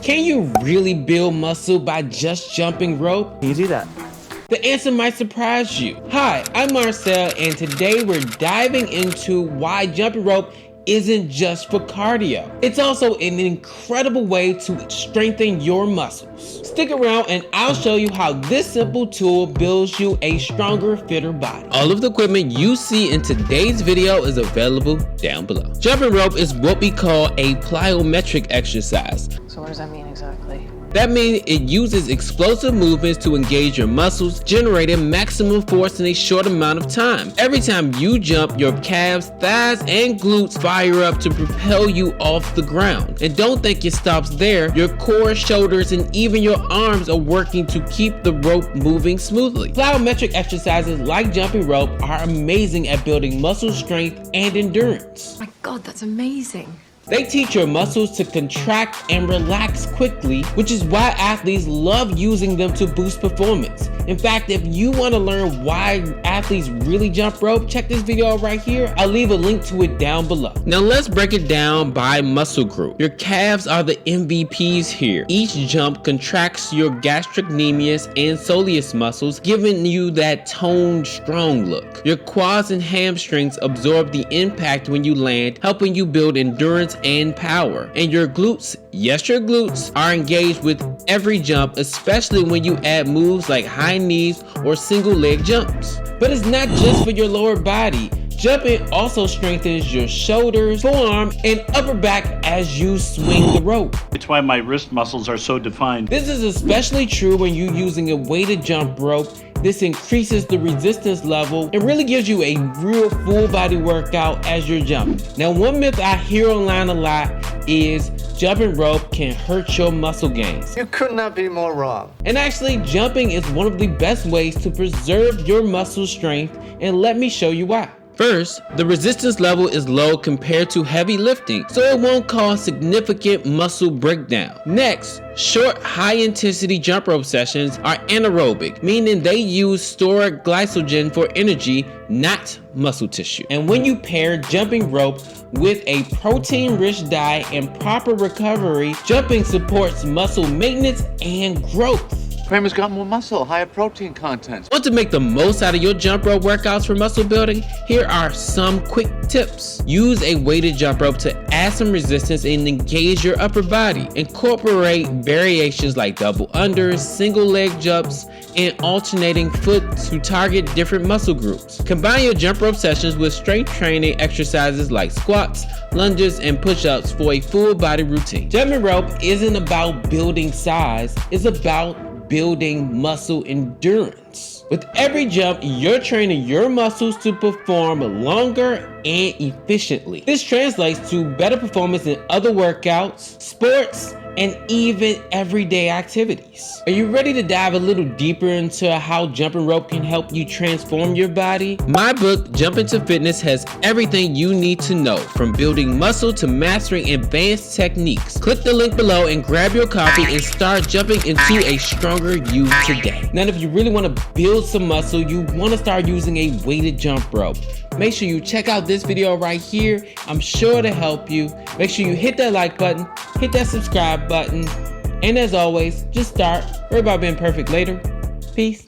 Can you really build muscle by just jumping rope? Can you do that? The answer might surprise you. Hi, I'm Marcel, and today we're diving into why jumping rope isn't just for cardio. It's also an incredible way to strengthen your muscles. Stick around and I'll show you how this simple tool builds you a stronger, fitter body. All of the equipment you see in today's video is available down below. Jumping rope is what we call a plyometric exercise. So what does that mean exactly? That means it uses explosive movements to engage your muscles, generating maximum force in a short amount of time. Every time you jump, your calves, thighs, and glutes fire up to propel you off the ground. And don't think it stops there. Your core, shoulders, and even your arms are working to keep the rope moving smoothly. Plyometric exercises like jumping rope are amazing at building muscle strength and endurance. My God, that's amazing. They teach your muscles to contract and relax quickly, which is why athletes love using them to boost performance. In fact, if you want to learn why athletes really jump rope, check this video out right here. I'll leave a link to it down below. Now let's break it down by muscle group. Your calves are the MVPs here. Each jump contracts your gastrocnemius and soleus muscles, giving you that toned, strong look. Your quads and hamstrings absorb the impact when you land, helping you build endurance and power. And your glutes, yes, your glutes are engaged with every jump, especially when you add moves like high knees or single leg jumps. But it's not just for your lower body. Jumping also strengthens your shoulders, forearm, and upper back as you swing the rope. It's why my wrist muscles are so defined. This is especially true when you're using a weighted jump rope. This increases the resistance level and really gives you a real full body workout as you're jumping. Now, one myth I hear online a lot is jumping rope can hurt your muscle gains. You could not be more wrong. And actually, jumping is one of the best ways to preserve your muscle strength, and let me show you why. First, the resistance level is low compared to heavy lifting, so it won't cause significant muscle breakdown. Next, short, high-intensity jump rope sessions are anaerobic, meaning they use stored glycogen for energy, not muscle tissue. And when you pair jumping rope with a protein-rich diet and proper recovery, jumping supports muscle maintenance and growth. Kramer's got more muscle, higher protein content. Want to make the most out of your jump rope workouts for muscle building? Here are some quick tips. Use a weighted jump rope to add some resistance and engage your upper body. Incorporate variations like double unders, single leg jumps, and alternating foot to target different muscle groups. Combine your jump rope sessions with strength training exercises like squats, lunges, and push-ups for a full body routine. Jumping rope isn't about building size, it's about building muscle endurance. With every jump, you're training your muscles to perform longer and efficiently. This translates to better performance in other workouts, sports, and even everyday activities. Are you ready to dive a little deeper into how jumping rope can help you transform your body? My book, Jump Into Fitness, has everything you need to know, from building muscle to mastering advanced techniques. Click the link below and grab your copy and start jumping into a stronger you today. Now, if you really want to build some muscle, you want to start using a weighted jump rope. Make sure you check out this video right here. I'm sure to help you. Make sure you hit that like button, hit that subscribe button, and as always, just start. Worry about being perfect later. Peace.